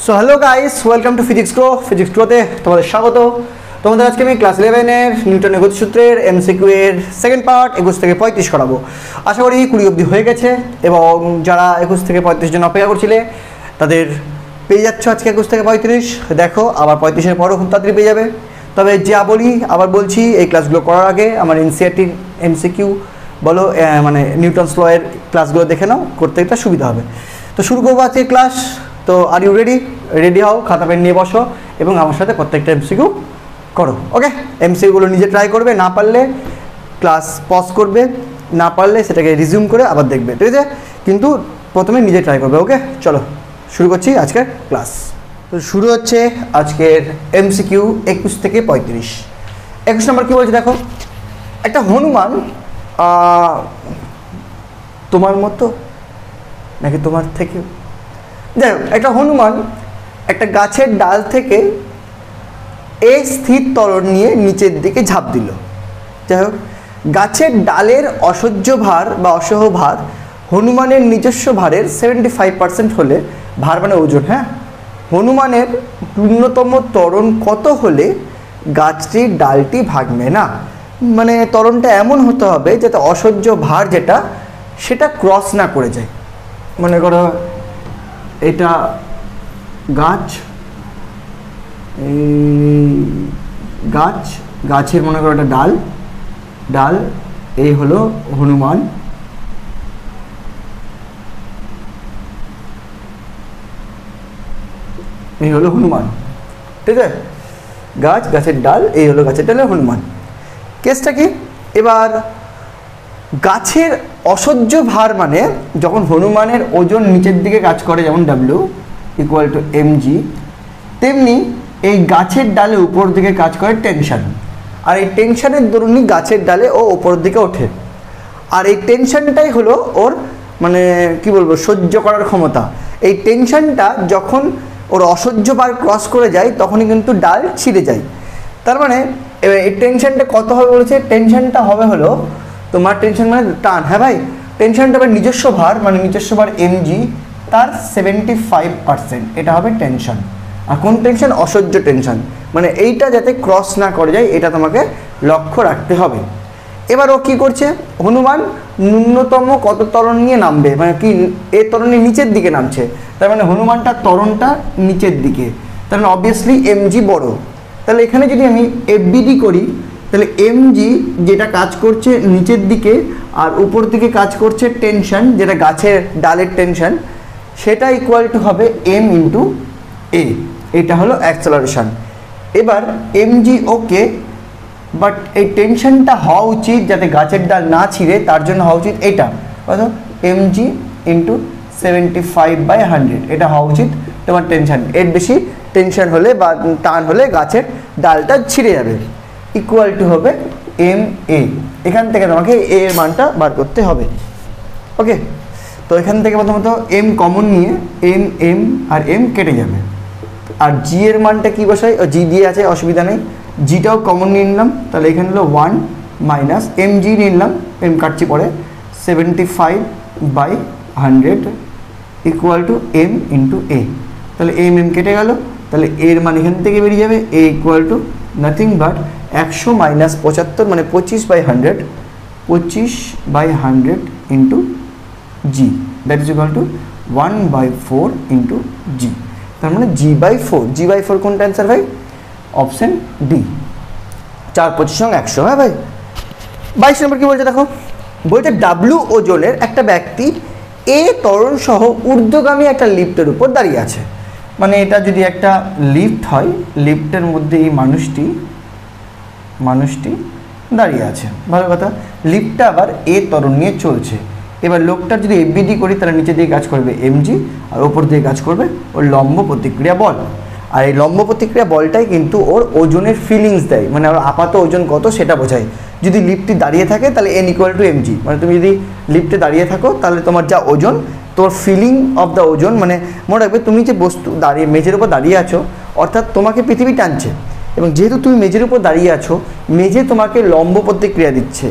So hello guys, welcome to physics গ্রোতে তোমাদের স্বাগত। তোমাদের আজকে আমি ক্লাস 11-এর নিউটনের গতিসূত্রের এমসিকিউ এর সেকেন্ড পার্ট 21 থেকে 35 করাবো। আশা করি 20 অবধি হয়ে গেছে এবং যারা 21 থেকে 35 জন্য অপেক্ষা করছিলে তাদের পেয়ে যাচ্ছ আজকে 21 থেকে 35। দেখো আবার 35-এর পরও খুব তাড়াতাড়ি পেয়ে যাবে। তবে যা বলি আবার বলছি, এই ক্লাসগুলো করার আগে আমার এনসিইআরটির এমসিকিউ বলো মানে নিউটনস ল এর ক্লাসগুলো দেখে নাও, করতে একটা সুবিধা হবে। তো শুরু করবো আজকে ক্লাস। তো আর ইউ রেডি হও, খাতা পেন নিয়ে বসো এবং আমার সাথে প্রত্যেকটা এমসিকিউ করো। ওকে, এমসিকিউগুলো নিজে ট্রাই করবে, না পারলে ক্লাস পজ করবে, না পারলে সেটাকে রিজিউম করে আবার দেখবে, ঠিক আছে? কিন্তু প্রথমে নিজে ট্রাই করবে। ওকে, চলো শুরু করছি আজকের ক্লাস। তো শুরু হচ্ছে আজকের এমসিকিউ 21 থেকে 35। 21 নম্বর কী বলছে দেখো, একটা হনুমান তোমার মতো নাকি তোমার থেকে, যাই হোক, একটা হনুমান একটা গাছের ডাল থেকে স্থির ত্বরণ নিয়ে নিচের দিকে ঝাঁপ দিল। যাই হোক, গাছের ডালের অসহ্য ভার বা অসহ ভার হনুমানের নিজস্ব ভারের 75% হলে, ভার মানে ওজন, হ্যাঁ, হনুমানের ন্যূনতম ত্বরণ কত হলে গাছটির ডালটি ভাঙবে না? মানে ত্বরণটা এমন হতে হবে যাতে অসহ্য ভার যেটা সেটা ক্রস না করে যায়। মনে করো এটা গাছ, গাছের মনে করো একটা ডাল, এই হলো হনুমান, এই হলো হনুমান, ঠিক আছে? গাছের ডাল, এই হলো গাছের ডালের হনুমান। কেসটা কি? এবার গাছের অসহ্য ভার মানে যখন হনুমানের ওজন নিচের দিকে কাজ করে, যেমন W = mg, তেমনি এই গাছের ডালে উপর দিকে কাজ করে টেনশন। আর এই টেনশনের দরুনই গাছের ডালে ও ওপরের দিকে ওঠে। আর এই টেনশনটাই হলো ওর মানে কি বলবো, সহ্য করার ক্ষমতা। এই টেনশনটা যখন ওর অসহ্য ভার ক্রস করে যায় তখনই কিন্তু ডাল ছিঁড়ে যায়। তার মানে এই টেনশনটা কত হবে বলেছে? টেনশনটা হবে হলো তোমার, টেনশন মানে টান, হ্যাঁ ভাই, টেনশনটা হবে নিজস্ব ভার, মানে নিজস্ব ভার mg, তার 75%, এটা হবে টেনশন। আর কোন টেনশন? অসহ্য টেনশন। মানে এইটা যাতে ক্রস না করে যায় এটা তোমাকে লক্ষ্য রাখতে হবে। এবার ও কী করছে, হনুমান ন্যূনতম কত ত্বরণ নিয়ে নামবে, মানে কি এ ত্বরণের নিচের দিকে নামছে, তার মানে হনুমানটার ত্বরণটা নিচের দিকে, তার মানে অবভিয়াসলি mg বড়। তাহলে এখানে যদি আমি FBD করি, তাহলে mg যেটা কাজ করছে নিচের দিকে আর উপর দিকে কাজ করছে টেনশন, যেটা গাছের ডালের টেনশন, সেটা = হবে m × a। এটা হলো অ্যাক্সেলারেশন। এবার mg ওকে, বাট এই টেনশনটা হওয়া উচিত যাতে গাছের ডাল না ছিঁড়ে, তার জন্য হওয়া উচিত এটা কত, mg × 75/100, এটা হওয়া উচিত তোমার টেনশন। এর বেশি টেনশন হলে বা টান হলে গাছের ডালটা ছিঁড়ে যাবে, = হবে ma। এখান থেকে তোমাকে a এর মানটা বার করতে হবে। ওকে, তো এখান থেকে প্রথমত m কমন নিয়ে m আর m কেটে যাবে। আর g এর মানটা কি বসাই, জি দিয়ে আছে, অসুবিধা নেই, জিটাও কমন নিয়ে নিলাম। তাহলে এখানে হলো 1 - mg নিয়ে নিলাম, m কাটছি পরে, 75/100 = m × a। তাহলে m কেটে গেল, তাহলে এর মান এখান থেকে বেরিয়ে যাবে, a = নাথিং বাট 100 - 75, মানে 25/100, 25/100 × g, দ্যাট ইজ = 1/4 × g। তার মানে g/4 কোনটা অ্যান্সার ভাই? Option D, 4 25 100। হ্যাঁ ভাই। 22 নম্বর কি বলছে দেখো, বলছে W ওজনের একটা ব্যক্তি a ত্বরণ সহ ঊর্ধ্বগামী একটা লিফটের উপর দাঁড়িয়ে আছে। মানে এটা যদি একটা লিফট হয়, লিফটের মধ্যে এই মানুষটি দাঁড়িয়ে আছে, ভালো কথা। লিফটটা আবার a ত্বরণ নিয়ে চলছে। এবার লোকটার যদি FBD করি, তাহলে নিচে দিয়ে কাজ করবে mg আর ওপর দিয়ে কাজ করবে ওর লম্ব প্রতিক্রিয়া বল। আর এই লম্ব প্রতিক্রিয়া বলটাই কিন্তু ওর ওজনের ফিলিংস দেয়, মানে ওর আপাত ওজন কত সেটা বোঝায়। যদি লিফটটি দাঁড়িয়ে থাকে তাহলে n = mg, মানে তুমি যদি লিফটে দাঁড়িয়ে থাকো তাহলে তোমার যা ওজন, তোর ফিলিং অফ দ্য ওজন, মানে মনে রাখবে তুমি যে বস্তু দাঁড়িয়ে মেঝের উপর দাঁড়িয়ে আছো, অর্থাৎ তোমাকে পৃথিবী টানছে, এবং যেহেতু তুমি মেঝের উপর দাঁড়িয়ে আছো, মেঝে তোমাকে লম্ব প্রতিক্রিয়া দিচ্ছে,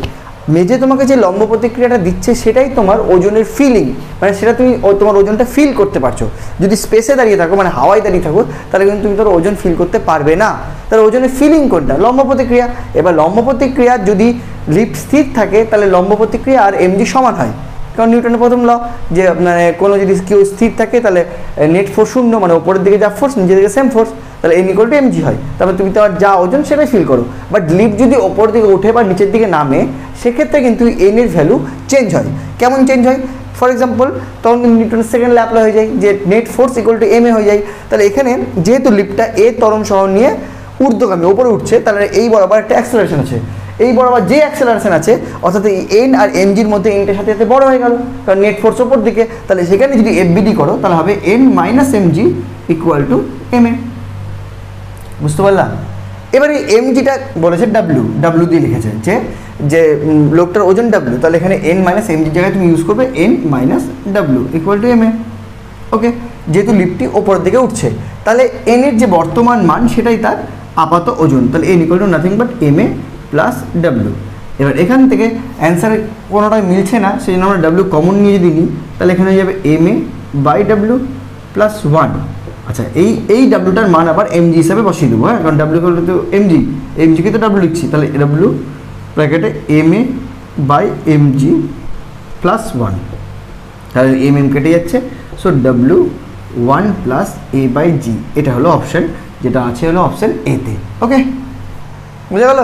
মেঝে তোমাকে যে লম্ব প্রতিক্রিয়াটা দিচ্ছে সেটাই তোমার ওজনের ফিলিং, মানে সেটা তুমি তোমার ওজনটা ফিল করতে পারছো। যদি স্পেসে দাঁড়িয়ে থাকো, মানে হাওয়ায় দাঁড়িয়ে থাকো, তাহলে কিন্তু তুমি তোর ওজন ফিল করতে পারবে না। তাহলে ওজনের ফিলিং কোনটা? লম্ব প্রতিক্রিয়া। এবার লম্ব প্রতিক্রিয়া যদি লিফট স্থির থাকে তাহলে লম্ব প্রতিক্রিয়া আর এমজি সমান হয়, কারণ নিউটনের প্রথম ল যে মানে কোনো যদি কেউ স্থির থাকে তাহলে নেট ফোর্স শূন্য, মানে ওপরের দিকে যা ফোর্স নিচের দিকে সেম ফোর্স, তাহলে এন ইকুয়াল টু এমজি হয়। তারপর তুমি তোমার যা ওজন সেটাই ফিল করো। বাট লিফট যদি ওপর দিকে ওঠে বা নিচের দিকে নামে সেক্ষেত্রে কিন্তু এন এর ভ্যালু চেঞ্জ হয়। কেমন চেঞ্জ হয়? ফর এক্সাম্পল তখন নিউটনের সেকেন্ড ল অ্যাপ্লাই হয়ে যায় যে net force equal to M A হয়ে যায়। তাহলে এখানে যেহেতু লিফটটা এ ত্বরণ সহ নিয়ে ঊর্ধ্বগামী ওপরে উঠছে, তাহলে এই বরাবর একটা অ্যাক্সেলারেশন আছে, এই বরাবর যে অ্যাক্সেলারেশন আছে অর্থাৎ এই এন আর এমজির মধ্যে এনটার সাথে সাথে বড় হয়ে গেল, কারণ নেট ফোর্স ওপর দিকে। তাহলে সেখানে যদি এফবিডি করো তাহলে হবে N minus MG equal to M A. বুঝতে পারলাম? এবার এই এমজিটা বলেছে ডাব্লিউ দিয়ে লিখেছে যে লোকটার ওজন ডাব্লিউ, তাহলে এখানে এন মাইনাস এমজির জায়গায় তুমি ইউজ করবে N minus W equal to M A. Okay, যেহেতু লিফটটি ওপরের দিকে উঠছে তাহলে এন এর যে বর্তমান মান সেটাই তার আপাত ওজন, তাহলে N equal to nothing but M A plus W. এবার এখান থেকে অ্যান্সারে কোনোটাই মিলছে না, সেই জন্য আমরা ডাব্লিউ কমন নিয়ে যদি নিই তাহলে এখানে হয়ে যাবে M A by W plus 1। আচ্ছা, এই ডাব্লিউটার মান আবার এমজি হিসাবে বসিয়ে দেবো, হ্যাঁ, কারণ ডাব্লিউ তো এমজিকে তো ডাব্লিউ লিখছি, তাহলে ডাব্লিউ ব্র্যাকেটে M A by MG plus 1, তাহলে এম কেটে যাচ্ছে। So W 1 plus A by G, এটা হলো অপশান, যেটা আছে হলো অপশান এতে। ওকে, বোঝা গেল?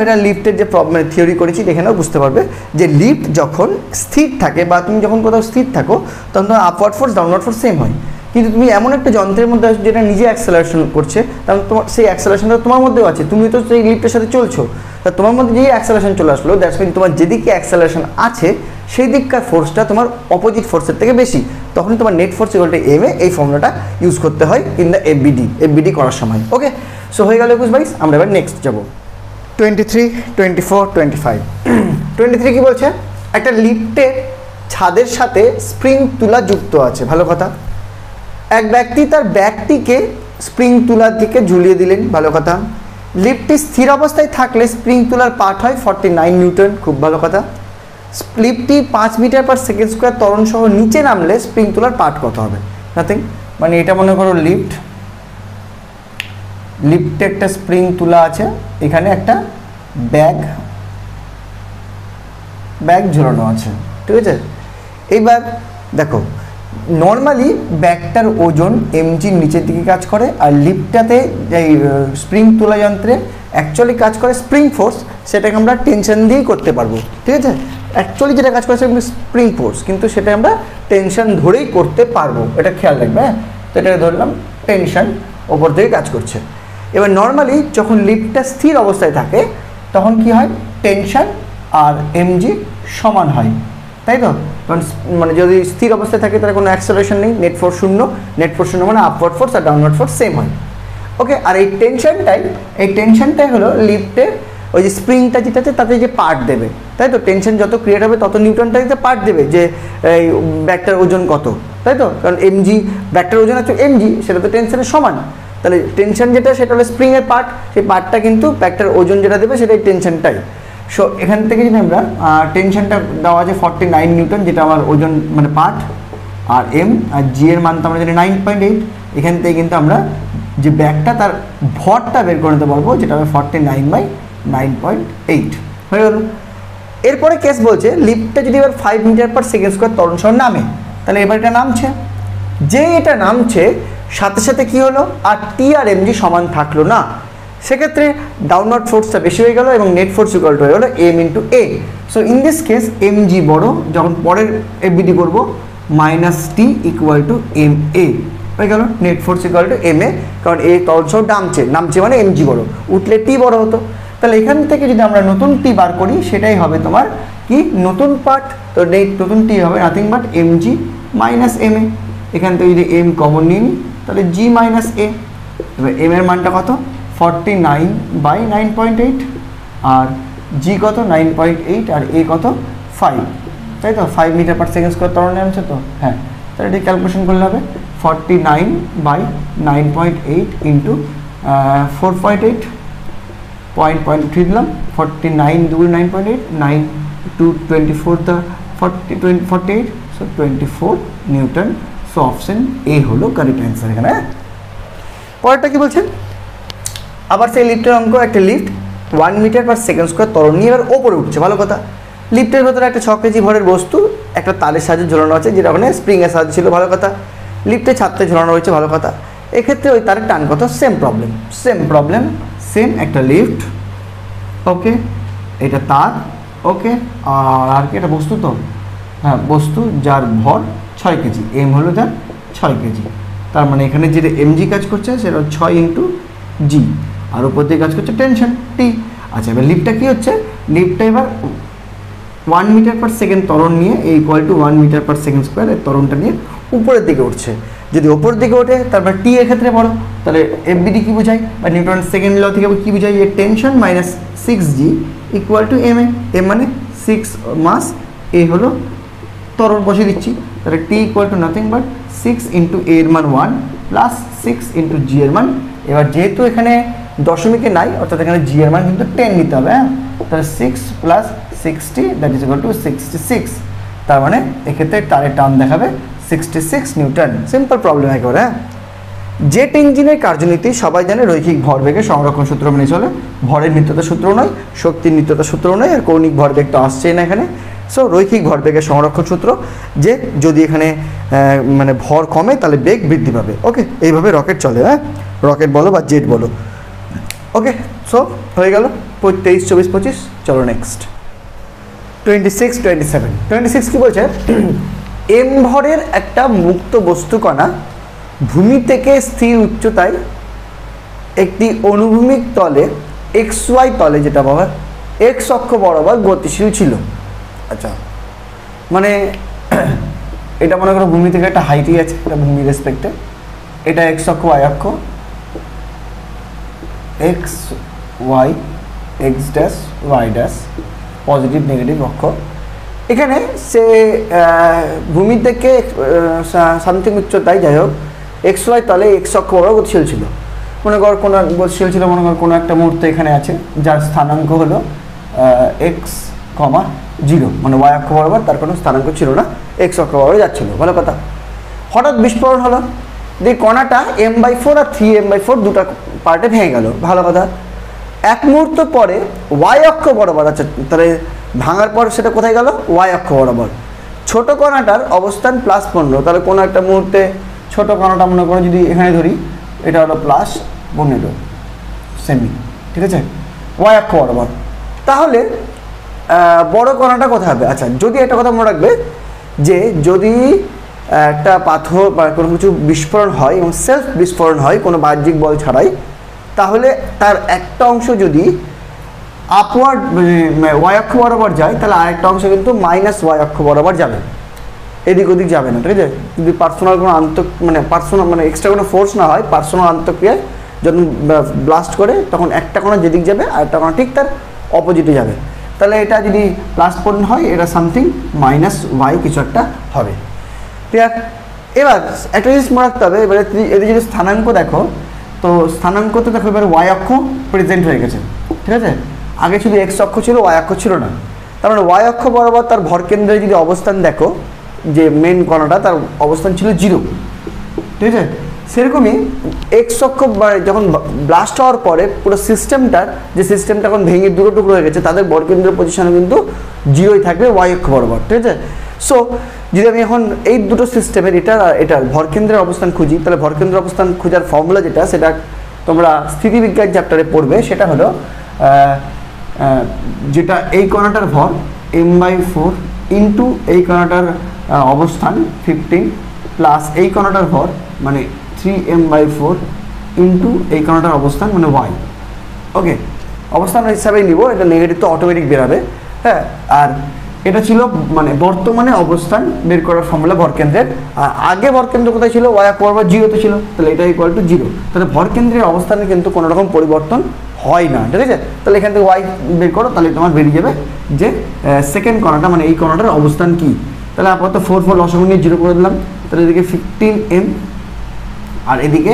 এটা লিফটের যে প্রবলেম থিওরি করেছি এখানেও বুঝতে পারবে যে লিফট যখন স্থির থাকে বা তুমি যখন কোথাও স্থির থাকো তখন তোমার upward force downward force same হয়, কিন্তু তুমি এমন একটা যন্ত্রের মধ্যে আছো যেটা নিজে অ্যাক্সেলারেশন করছে, কারণ তোমার সেই অ্যাক্সেলারেশনটা তোমার মধ্যেও আছে, তুমি তো সেই লিফটের সাথে চলছো, তা তোমার মধ্যে যেই অ্যাক্সেলারেশন চলে আসলো দ্যাটস মিন তোমার যেদিকে অ্যাক্সেলারেশন আছে সেই দিককার ফোর্সটা তোমার অপোজিট ফোর্সের থেকে বেশি, তখন তোমার net force equal to M A, এই ফর্মুলাটা ইউজ করতে হয় ইন দ্য এফবিডি করার সময়। ওকে, সো হয়ে গেল 21-22। আমরা এবার নেক্সট যাবো 23, 24, 25। 23 কি বলছে? একটা লিফটের ছাদের সাথে স্প্রিং তুলা যুক্ত আছে। ভালো কথা। এক ব্যক্তি তার ব্যাগটিকে স্প্রিং তুলার দিকে ঝুলিয়ে দিলেন। ভালো কথা। লিফটটি স্থির অবস্থায় থাকলে স্প্রিং তুলার পাঠ হয় 49 নিউটন। খুব ভালো কথা। লিফটটি 5 মিটার পার সেকেন্ড স্কোয়ার ত্বরণ সহ নিচে নামলে স্প্রিং তুলার পাঠ কত হবে? নাথিং, মানে এটা মনে করো লিফটে একটা স্প্রিং তুলা আছে, এখানে একটা ব্যাগ ঝুলানো আছে, ঠিক আছে? এইবার দেখো নর্মালি ব্যাগটার ওজন এমজির নিচের দিকে কাজ করে, আর লিফটটাতে এই স্প্রিং তুলা যন্ত্রে অ্যাকচুয়ালি কাজ করে স্প্রিং ফোর্স, সেটাকে আমরা টেনশন দিয়েই করতে পারবো, ঠিক আছে? অ্যাকচুয়ালি যেটা কাজ করে সেটা স্প্রিং ফোর্স, কিন্তু সেটা আমরা টেনশন ধরেই করতে পারবো, এটা খেয়াল রাখবে, হ্যাঁ? তো এটাকে ধরলাম টেনশন ওপর থেকে কাজ করছে। এবার নর্মালি যখন লিফটটা স্থির অবস্থায় থাকে তখন কি হয়? টেনশন আর এমজি সমান হয়, তাই তো? কারণ মানে যদি স্থির অবস্থায় থাকে তাহলে কোনো অ্যাক্সেলারেশন নেই, নেট ফোর্স শূন্য মানে আপওয়ার্ড ফোর্স আর ডাউনওয়ার্ড ফোর্স সেম হয়। ওকে, আর এই টেনশনটাই হলো লিফটের ওই যে স্প্রিংটা যেটা আছে তাতে যে পার্ট দেবে, তাই তো? টেনশন যত ক্রিয়েট হবে তত নিউটনটা দিতে পার্ট দেবে যে এই ব্যাগটার ওজন কত, তাই তো? কারণ এমজি ব্যাগটার ওজন আছে এমজি, সেটা তো টেনশনের সমান, তাহলে টেনশন যেটা সেটা হলো স্প্রিংয়ের পার্ট, সেই পার্টটা কিন্তু ব্যাগটার ওজন যেটা দেবে সেটাই টেনশনটাই। সো এখান থেকে যদি আমরা টেনশনটা দেওয়া আছে 49 নিউটন, যেটা আমার ওজন মানে পার্ট, আর এম আর জি এর মান তো আমরা জানি 9.8, এখান থেকে কিন্তু আমরা যে ব্যাগটা তার ভরটা বের করে নিতে পারবো, যেটা হবে 49/9.8 হয়ে গেল। এরপরে কেস বলছে লিফটটা যদি এবার 5 মিটার পার সেকেন্ড স্কোয়ার ত্বরণ সহ নামে, তাহলে এবার এটা নামছে, যে এটা নামছে সাথে সাথে কি হলো? আর টি আর এমজি সমান থাকলো না, সেক্ষেত্রে ডাউনওয়ার্ড ফোর্সটা বেশি হয়ে গেল এবং নেট ফোর্স ইকুয়াল টু হয়ে গেলো M into A. So in this case MG বড়, যখন পরের এফবিডি করবো minus T equal to M A হয়ে গেল, net force equal to M A, কারণ এ তলসহ নামছে মানে এমজি বড়, উঠলে টি বড় হতো। তাহলে এখান থেকে যদি আমরা নতুন টি বার করি সেটাই হবে তোমার কি? নতুন পার্ট। তো নতুন টি হবে nothing but MG minus M A. এখান থেকে যদি এম কমন নিই তাহলে জি মাইনাস এ। এবার এম এর মানটা কত? 49/9.8, আর জি কত? 9.8, আর এ কত? 5, তাই তো? 5 মিটার পার সেকেন্ড স্কোয়ার ত্বরণ নামছে তো, হ্যাঁ। তাহলে এটি ক্যালকুলেশন করলে হবে 49/9.8 ইন্টু 4.8, পয়েন্ট উঠিয়ে দিলাম, 49 2 9.8, 9 2 24 the 48, so 24 Newton. So option A হলো কারেক্ট অ্যান্সার এখানে। পরেরটা কি বলছেন, আবার সেই লিফটের অঙ্ক, একটা lift 1 metre per second square ত্বরণ নিয়ে এবার ওপরে উঠছে। ভালো কথা, লিফটের ভেতরে একটা 6 কেজি ভরের বস্তু একটা তারের সাহায্যে ঝোলানো আছে, যেটা ওখানে স্প্রিংয়ের সাহায্যে ছিল। ভালো কথা, লিফটে ছাদতে ঝোলানো রয়েছে। ভালো কথা, এক্ষেত্রে ওই তারের টান কত, সেম প্রবলেম, সেম একটা লিফট, ওকে, এটা তার, ওকে, আর কি এটা বস্তু, তো হ্যাঁ বস্তু, যার ভর 6 কেজি, এম হলো যার 6 কেজি, তার মানে এখানে যেটা এমজি কাজ করছে সেটা 6 ইন্টু জি, আর উপর দিয়ে কাজ করছে টেনশন টি। আচ্ছা, এবার লিফটটা কী হচ্ছে, লিফটটা এবার 1 মিটার পার সেকেন্ড ত্বরণ নিয়ে equal to 1 metre per second square, এই ত্বরণটা নিয়ে উপরের দিকে উঠছে। যদি ওপর দিকে ওঠে তারপর টি এর ক্ষেত্রে বড়, তাহলে এফবিডি কী বোঝায়, বা নিউটন সেকেন্ড ল থেকে কী বোঝায়, যে tension minus 6g equal to M A, M মানে 6 মাস, এ হলো ত্বরণ বসিয়ে দিচ্ছি, তাহলে T equal to nothing but 6 into A এর মান 1 প্লাস 6 ইন্টু জি এর মান। এবার যেহেতু এখানে দশমিকে নাই, অর্থাৎ এখানে জি এর মান কিন্তু 10 নিতে হবে, হ্যাঁ, তাহলে 6 plus 60 that is equal two 66, তার মানে এক্ষেত্রে তারের টান দেখাবে 66 নিউটন। সিম্পল প্রবলেম একেবারে। হ্যাঁ, জেট ইঞ্জিনের কার্যনীতি সবাই জানে, রৈখিক ভরবেগের সংরক্ষণ সূত্র মেনে চলে। ভরের নিত্যতা সূত্র নয়, শক্তির নিত্যতা সূত্র নয়, আর কৌণিক ভরবেগ তো আসছেই না এখানে। সো রৈখিক ভরবেগের সংরক্ষণ সূত্র, যে যদি এখানে মানে ভর কমে তাহলে বেগ বৃদ্ধি পাবে। ওকে, এইভাবে রকেট চলে। হ্যাঁ, রকেট বলো বা জেট বলো। ওকে, সো হয়ে গেল 23 24 25। চলো নেক্সট 26 27। 26 কি বলছে, এম ভরের একটা মুক্ত বস্তু কণা ভূমি থেকে স্থির উচ্চতায় একটি অনুভূমিক তলে XY তলে, যেটা বলা এক্স অক্ষ বরাবর গতিশীল ছিল। আচ্ছা, মানে এটা মনে করো ভূমি থেকে একটা হাইটই আছে, এটা ভূমি রেসপেক্টে, এটা এক্স অক্ষ, ওয়াই অক্ষ, X Y, X dash Y dash, positive negative অক্ষ। এখানে সে ভূমি থেকে সামথিং উচ্চতায়, যাই হোক, এক্স ওয়াই তলে এক্স অক্ষ বরাবর গতিশীল ছিল। মনে কর কোনো গতিশীল ছিল, মনে কর কোনো একটা মুহূর্তে এখানে আছে, যার স্থানাঙ্ক হলো এক্স কমা 0, মানে ওয়াই অক্ষ বরাবর তার কোনো স্থানাঙ্ক ছিল না, এক্স অক্ষ বরাবর যাচ্ছিল। ভালো কথা, হঠাৎ বিস্ফোরণ হলো, দিয়ে কণাটা m/4 আর 3m/4 দুটো পার্টে ভেঙে গেল। ভালো কথা, এক মুহূর্ত পরে ওয়াই অক্ষ বরাবর, আচ্ছা তাহলে ভাঙার পর সেটা কোথায় গেল, ওয়াই অক্ষ বরাবর। ছোট কণাটার অবস্থান +15, তাহলে কোনো একটা মুহূর্তে ছোট কণাটা মনে করো যদি এখানে ধরি, এটা হলো +15 সেমি, ঠিক আছে, ওয়াই অক্ষ বরাবর। তাহলে বড় কণাটা কোথায় হবে? আচ্ছা, যদি একটা কথা মনে রাখবে, যে যদি একটা পাথর বা কোনো কিছু বিস্ফোরণ হয় এবং সেলফ বিস্ফোরণ হয় কোনো বাহ্যিক বল ছাড়াই, তাহলে তার একটা অংশ যদি আপওয়ার্ড ওয়াই অক্ষ বরাবর যায়, তাহলে আরেকটা অংশ কিন্তু -y অক্ষ বরাবর যাবে, এদিক ওদিক যাবে না, ঠিক আছে। যদি পার্সোনাল কোনো মানে এক্সট্রা কোনো ফোর্স না হয়, পার্সোনাল আন্তঃক্রিয়ায় যখন ব্লাস্ট করে তখন একটা কোনো যেদিক যাবে আর একটা কোনো ঠিক তার অপোজিটে যাবে। তাহলে এটা যদি +15 হয়, এটা সামথিং -y কিছু একটা হবে, ঠিক আছে। এবার একটা জিনিস মনে রাখতে হবে, এবারে এদের যদি স্থানাঙ্ক দেখো, তো স্থানাঙ্কতে দেখো এবার ওয়াই অক্ষ প্রেজেন্ট হয়ে গেছে, ঠিক আছে। আগে শুধু এক্স অক্ষ ছিল, ওয়াই অক্ষ ছিল না। তার মানে ওয়াই অক্ষ বরাবর তার ভরকেন্দ্রে যদি অবস্থান দেখো, যে মেন কণাটা তার অবস্থান ছিল 0, ঠিক আছে। সেরকমই এক্স অক্ষ যখন ব্লাস্ট হওয়ার পরে পুরো সিস্টেমটা এখন ভেঙে দুটো টুকরো হয়ে গেছে, তাদের ভরকেন্দ্রের পজিশনে কিন্তু 0ই থাকবে ওয়াই অক্ষ বরাবর, ঠিক আছে। সো যদি আমি এখন এই দুটো সিস্টেমের এটার ভরকেন্দ্রের অবস্থান খুঁজি, তাহলে ভরকেন্দ্রের অবস্থান খোঁজার ফর্মুলা যেটা, সেটা তোমরা স্থিতিবিজ্ঞান চ্যাপ্টারে পড়বে। সেটা হলো যেটা এই কণাটার ভর m/4 ইন্টু এই কণাটার অবস্থান 15 প্লাস এই কণাটার ভর মানে 3m/4 ইন্টু এই কণাটার অবস্থান মানে y। ওকে, অবস্থান হিসাবেই নিব, এটা নেগেটিভ তো অটোমেটিক বেরাবে। হ্যাঁ, আর এটা ছিল মানে বর্তমানে অবস্থান বের করার ফর্মুলা ভরকেন্দ্রের। আর আগে ভরকেন্দ্র কোথায় ছিল, ওয়াই অক্ষ বরাবর 0তে ছিল, তাহলে এটা ইকুয়াল টু 0। তাহলে ভরকেন্দ্রের অবস্থানে কিন্তু কোনো রকম পরিবর্তন হয় না, ঠিক আছে। তাহলে এখান থেকে ওয়াই বের করো, তাহলে তোমার বেরিয়ে যাবে যে সেকেন্ড কণাটা মানে এই কণাটার অবস্থান কি। তাহলে আপাতত 4 লসাগু নিয়ে 0 করে দিলাম, তাহলে এদিকে 15m আর এদিকে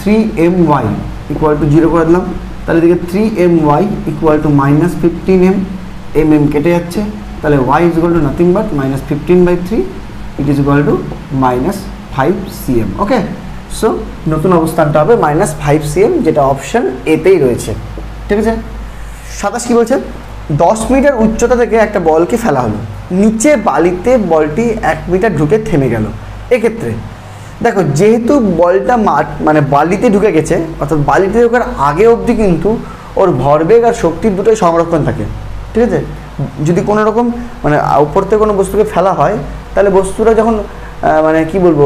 3my ইকুয়াল টু 0 করে দিলাম। তাহলে এদিকে 3my equal to -15m, mm কেটে যাচ্ছে, তাহলে y is equal to nothing but -15/3, it is equal two -5 cm। Okay, so নতুন অবস্থানটা হবে -5 cm, যেটা অপশন এতেই রয়েছে। ঠিক আছে। 27 কি বলছে, 10 মিটার উচ্চতা থেকে একটা বলকে ফেলা হলো, নিচে বালিতে বলটি 1 মিটার ঢুকে থেমে গেল। এক্ষেত্রে দেখো, যেহেতু বলটা মানে বালিতে ঢুকে গেছে, অর্থাৎ বালিতে ঢোকার আগে অবধি কিন্তু ওর ভরবেগ আর শক্তির দুটোই সংরক্ষণ থাকে। ঠিক আছে। যদি কোনো রকম মানে উপর থেকে কোনো বস্তুকে ফেলা হয়, তাহলে বস্তুটা যখন মানে কি বলবো,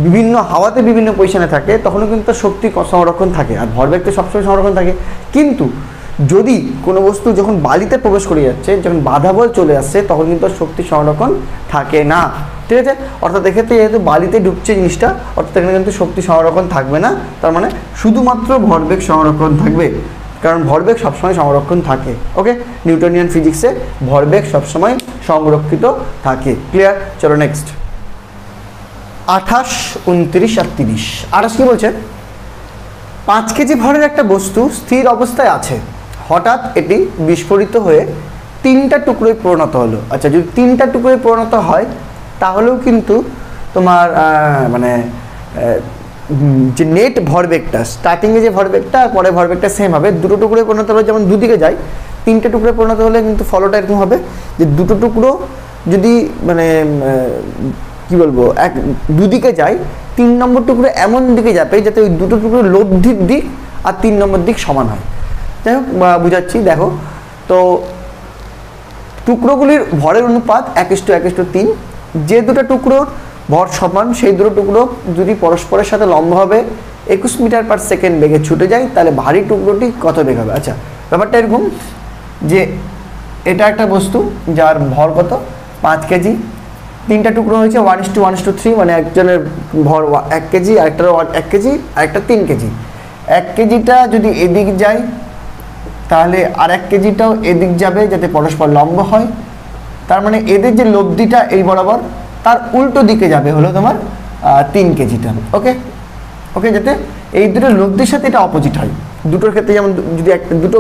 বিভিন্ন হাওয়াতে বিভিন্ন পজিশনে থাকে, তখনও কিন্তু তার শক্তি সংরক্ষণ থাকে, আর ভরবেগ তো সবসময় সংরক্ষণ থাকে। কিন্তু যদি কোনো বস্তু যখন বালিতে প্রবেশ করে যাচ্ছে, যখন বাধা বল চলে আসছে, তখন কিন্তু শক্তি সংরক্ষণ থাকে না। ঠিক আছে। অর্থাৎ এক্ষেত্রে যেহেতু বালিতে ঢুকছে জিনিসটা, অর্থাৎ এখানে কিন্তু শক্তি সংরক্ষণ থাকবে না, তার মানে শুধুমাত্র ভরবেগ সংরক্ষণ থাকবে, কারণ ভরবেগ সবসময় সংরক্ষণ থাকে। ওকে, নিউটনিয়ান ফিজিক্সে ভরবেগ সবসময় সংরক্ষিত থাকে। ক্লিয়ার? চলো নেক্সট। 28, 29 আর 30। 28 কি বলছে, 5 কেজি ভরের একটা বস্তু স্থির অবস্থায় আছে, হঠাৎ এটি বিস্ফোরিত হয়ে 3টা টুকরোয় পরিণত হলো। আচ্ছা, যদি 3টা টুকরোয় পরিণত হয়, তাহলেও কিন্তু তোমার মানে যে নেট ভরবেগটা, স্টার্টিংয়ে যে ভরবেগটা আর পরে ভরবেগটা সেম হবে। দুটো টুকরোয় পরিণত হলে যেমন দুদিকে যায়, 3টে টুকরোয় পরিণত হলে কিন্তু ফলোটা এরকম হবে যে দুটো টুকরো যদি মানে কি বলবো দুদিকে যায়, 3 নম্বর টুকরো এমন দিকে যাবে যাতে ওই দুটো টুকরো লব্ধির দিক আর 3 নম্বর দিক সমান হয়। যাই হোক, বুঝাচ্ছি। দেখো তো, টুকরোগুলির ভরের অনুপাত 1:1:3। যে দুটো টুকরোর ভর সমান, সেই দুটো টুকরো যদি পরস্পরের সাথে লম্বভাবে 21 মিটার পার সেকেন্ড বেগে ছুটে যায়, তাহলে ভারী টুকরোটি কত বেগ হবে? আচ্ছা, ব্যাপারটা এরকম যে এটা একটা বস্তু যার ভর কত, 5 কেজি, 3টা টুকরো হয়েছে 1:1:3, মানে একজনের ভর 1 কেজি, আরেকটার 1 কেজি, আরেকটা 3 কেজি। 1 কেজিটা যদি এদিক যায়, তাহলে আর 1 কেজিটাও এদিক যাবে যাতে পরস্পর লম্ব হয়। তার মানে এদের যে লব্ধিটা এই বরাবর, তার উল্টো দিকে যাবে হলো তোমার 3 কেজিটা। ওকে ওকে, যাতে এই দুটো লব্ধির সাথে এটা অপোজিট হয়। দুটোর ক্ষেত্রে যেমন যদি দুটো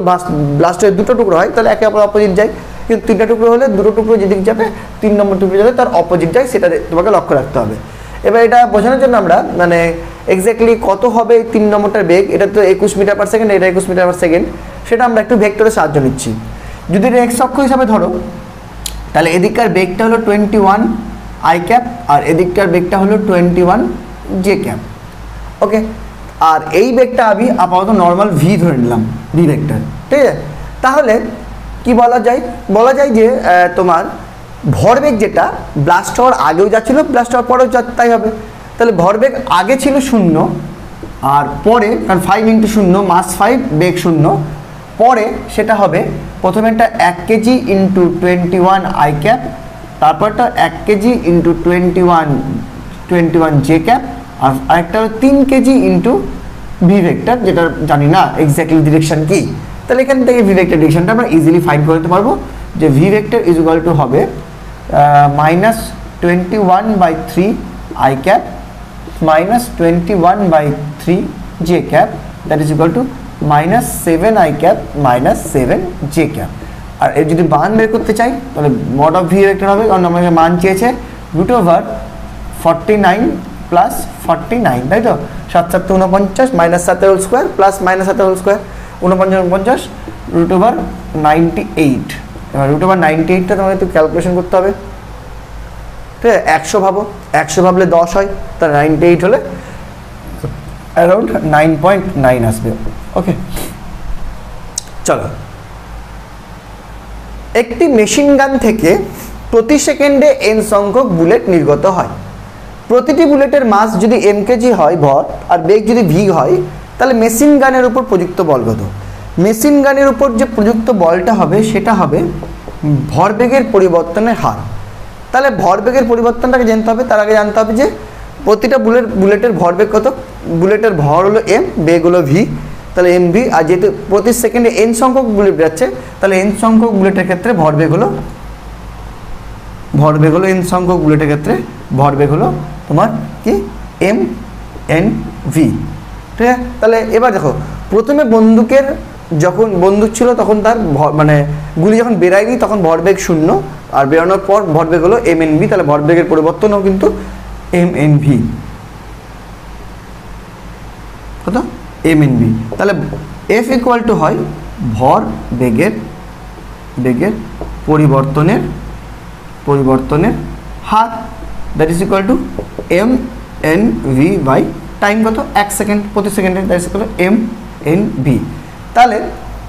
ব্লাস্ট হয়ে দুটো টুকরো হয়, তাহলে একে অপর অপোজিট যায়, কিন্তু 3টা টুকরো হলে দুটো টুকরো যেদিক যাবে, 3 নম্বর টুকরো যাবে তার অপোজিট যায়, সেটা তোমাকে লক্ষ্য রাখতে হবে। এবার এটা বোঝানোর জন্য আমরা মানে এক্স্যাক্টলি কত হবে 3 নম্বরটার বেগ, এটা তো 21 মিটার পার সেকেন্ড, এটা 21 মিটার পার সেকেন্ড, সেটা আমরা একটু ভেক্টরের সাহায্য নিচ্ছি। যদি এটা এক্স অক্ষ হিসাবে ধরো, তাহলে এদিককার বেগটা হলো 21 i ক্যাপ, আর এদিককার বেগটা হলো 21 j ক্যাপ। ওকে, আর এই বেগটা আমি আপাতত নর্মাল ভি ধরে নিলাম, ভি ভেক্টর। ঠিক আছে। তাহলে কি বলা যায় যে তোমার ভরবেগ যেটা ব্লাস্ট হওয়ার আগেও যাচ্ছিল, ব্লাস্ট হওয়ার পরেও তাই হবে। তাহলে ভরবেগ আগে ছিল 0, আর পরে, কারণ 5 × 0 মাস 5, বেগ 0, পরে সেটা হবে প্রথমে একটা 1 কেজি ইন্টু 21 i ক্যাপ, তারপরটা 1 কেজি ইন্টু 21 j ক্যাপ, আর আরেকটা হলো 3 কেজি ইন্টু ভি ভেক্টর, যেটা জানি না এক্স্যাক্টলি ডিরেকশন কি। তাহলে এখান থেকে ভি ভেক্টর ডিরেকশনটা আমরা ইজিলি ফাইন্ড করতে পারবো, যে V vector is equal to হবে -21/3 i cap -21/3 j cap, that is equal to -7 i cap -7 j cap. আর এর যদি মান বের করতে চাই, তাহলে মড অফ ভি ভেক্টর হবে, কারণ আমাকে মান চেয়েছে √49 প্লাস 49, তাই তো, 7 7 49 -7 whole square plus -7 whole square, 49 √98। এবার √98টা তোমাকে একটু ক্যালকুলেশন করতে হবে। ঠিক আছে, 100 ভাবো, 100 ভাবলে 10 হয়, তাহলে 98 হলে অ্যারাউন্ড 9.9 আসবে। ওকে, চলো। একটি মেশিন গান থেকে প্রতি সেকেন্ডে n সংখ্যক বুলেট নির্গত হয়। প্রতিটি বুলেটের মাস যদি m কেজি হয় ভর, আর বেগ যদি v হয়, তাহলে মেশিন গানের উপর প্রযুক্ত বল কত? মেশিন গানের উপর যে প্রযুক্ত বলটা হবে, সেটা হবে ভরবেগের পরিবর্তনের হার। তাহলে ভরবেগের পরিবর্তনটাকে জানতে হবে, তার আগে জানতে হবে যে প্রতিটা বুলেটের ভরবেগ কত। বুলেটের ভর হলো m, বেগ হলো v, তাহলে mv। আর যেহেতু প্রতি সেকেন্ডে n সংখ্যক বুলেট যাচ্ছে, তাহলে n সংখ্যক বুলেটের ক্ষেত্রে ভরবেগ হলো n সংখ্যক বুলেটের ক্ষেত্রে ভরবেগ হলো তোমার কি m n v। ঠিক আছে। তাহলে এবার দেখো, প্রথমে বন্দুকের যখন বন্দুক ছিল তখন তার মানে গুলি যখন বেরায়নি তখন ভরবেগ 0, আর বেরানোর পর ভরবেগ হলো mnv, তাহলে ভরবেগের পরিবর্তনও কিন্তু mnv। কত? mnv। তাহলে f ইকুয়াল টু হয় ভর বেগের পরিবর্তনের হার, that is equal to mnv by time কত? 1 সেকেন্ড প্রতি সেকেন্ডে, that is equal to mnv।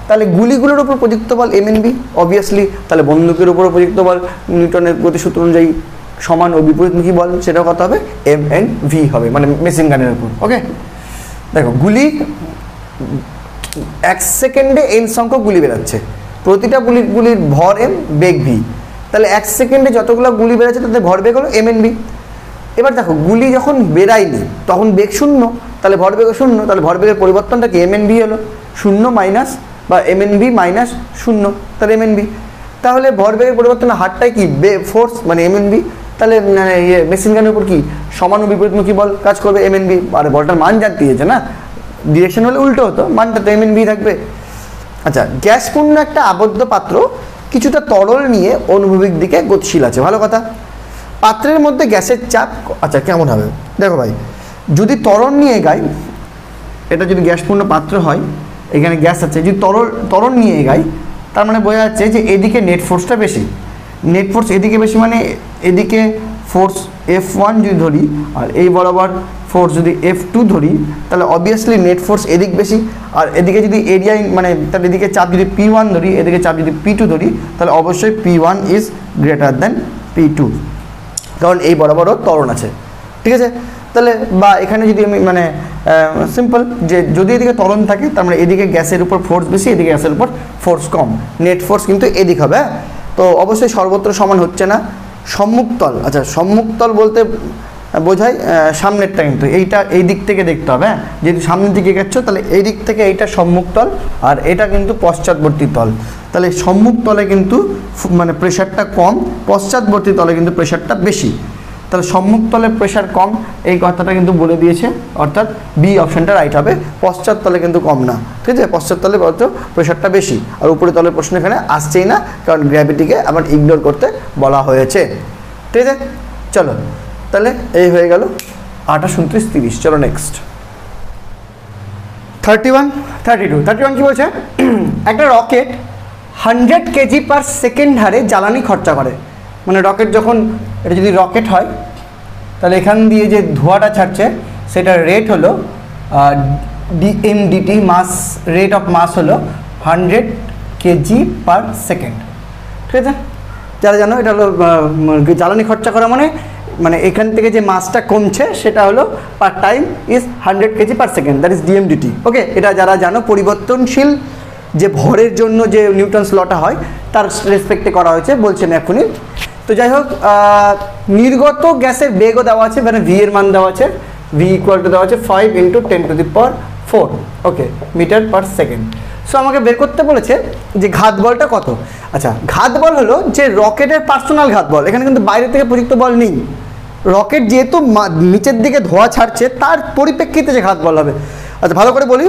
তাহলে গুলিগুলোর উপর প্রযুক্ত বল mnv অবভিয়াসলি, তাহলে বন্দুকের উপর প্রযুক্ত বল নিউটনের গতিসূত্র অনুযায়ী সমান ও বিপরীতমুখী বল, সেটাও কত হবে? mnv হবে, মানে মেশিন গানের উপর। ওকে, দেখো গুলি 1 সেকেন্ডে n সংখ্যক গুলি বেরাচ্ছে, প্রতিটা গুলির ভর m, বেগ v, তাহলে 1 সেকেন্ডে যতগুলো গুলি বেরাচ্ছে তাদের ভরবেগ হলো mnv। এবার দেখো গুলি যখন বেরায়নি তখন বেগ 0, তাহলে ভরবেগ 0, তাহলে ভরবেগের পরিবর্তনটা কি? mnv হলো 0 মাইনাস বা mnv মাইনাস 0, তাহলে mnv। তাহলে ভরবেগের পরিবর্তনের হারটাই কি? ফোর্স মানে mnv। তাহলে মেশিন গানের উপর কি সমান ও বিপরীতমুখী বল কাজ করবে mnv, আর বলটার মান জানতে দিয়েছে না, ডিরেকশন হলে উল্টো হতো, মানটা তো mnv থাকবে। আচ্ছা, গ্যাসপূর্ণ একটা আবদ্ধ পাত্র কিছুটা তরল নিয়ে অনুভূমিক দিকে গতিশীল আছে, ভালো কথা। পাত্রের মধ্যে গ্যাসের চাপ আচ্ছা কেমন হবে দেখো ভাই, যদি তরল নিয়ে গাই, এটা যদি গ্যাসপূর্ণ পাত্র হয়, এখানে গ্যাস আছে, যদি তরল নিয়ে গাই, তার মানে বোঝা যাচ্ছে যে এদিকে নেট ফোর্সটা বেশি, নেট ফোর্স এদিকে বেশি, মানে এদিকে ফোর্স F1 যদি ধরি আর এই বরাবর ফোর্স যদি F2 ধরি, তাহলে অবভিয়াসলি নেট ফোর্স এদিক বেশি, আর এদিকে যদি এরিয়া মানে তাহলে এদিকে চাপ যদি P1 ধরি, এদিকে চাপ যদি P2 ধরি, তাহলে অবশ্যই P1 is greater than P2, কারণ এই বরাবরও ত্বরণ আছে, ঠিক আছে। তাহলে বা এখানে যদি আমি মানে সিম্পল যে যদি এদিকে ত্বরণ থাকে, তার মানে এদিকে গ্যাসের উপর ফোর্স বেশি, এদিকে গ্যাসের উপর ফোর্স কম, নেট ফোর্স কিন্তু এদিক হবে। তো অবশ্যই সর্বত্র সমান হচ্ছে না। সম্মুখতল, আচ্ছা সম্মুখতল বলতে বোঝায় সামনেরটা, কিন্তু এইটা এই দিক থেকে দেখতে হবে, হ্যাঁ, যেহেতু সামনের দিকে গেছো তাহলে এই দিক থেকে এইটা সম্মুখতল আর এটা কিন্তু পশ্চাৎবর্তী তল, তাহলে সম্মুখ তলে কিন্তু মানে প্রেশারটা কম, পশ্চাৎবর্তী তলে কিন্তু প্রেশারটা বেশি, তাহলে সম্মুখ তলে প্রেশার কম এই কথাটা কিন্তু বলে দিয়েছে, অর্থাৎ বি অপশানটা রাইট হবে। পশ্চাৎ তলে কিন্তু কম না, ঠিক আছে, পশ্চাৎ তলে বলতে প্রেশারটা বেশি, আর উপরে তলের প্রশ্ন এখানে আসছেই না, কারণ গ্র্যাভিটিকে আবার ইগনোর করতে বলা হয়েছে, ঠিক আছে। চলো তাহলে এই হয়ে গেল 28, 29, 30। চলো নেক্সট 31, 32 কি বলছে? একটা রকেট 100 কেজি পার সেকেন্ড হারে জ্বালানি খরচা করে, মানে রকেট যখন এটা যদি রকেট হয় তাহলে এখান দিয়ে যে ধোঁয়াটা ছাড়ছে সেটার রেট হলো ডিএমডিটি, মাস রেট অফ মাস হলো 100 কেজি পার সেকেন্ড, ঠিক আছে। যারা জানো এটা হলো জ্বালানি খরচা করা মানে এখান থেকে যে মাসটা কমছে সেটা হলো per time is 100 KG per second, that is DMDT. Okay, এটা যারা জানো পরিবর্তনশীল যে ভরের জন্য যে নিউটনস লটা হয় তার রেসপেক্টে করা হয়েছে, বলছেন এখনই। তো যাই হোক, নির্গত গ্যাসের বেগও দেওয়া আছে, মানে ভি এর মান দেওয়া আছে, ভি ইকুয়াল টু দেওয়া আছে 5 × 10⁴, ওকে, মিটার পার সেকেন্ড। সো আমাকে বের করতে বলেছে যে ঘাত বলটা কত। আচ্ছা, ঘাত বল হলো যে রকেটের পার্সোনাল ঘাত বল, এখানে কিন্তু বাইরে থেকে প্রযুক্ত বল নেই, রকেট যেহেতু নিচের দিকে ধোঁয়া ছাড়ছে তার পরিপ্রেক্ষিতে যে ঘাত বল হবে। আচ্ছা ভালো করে বলি,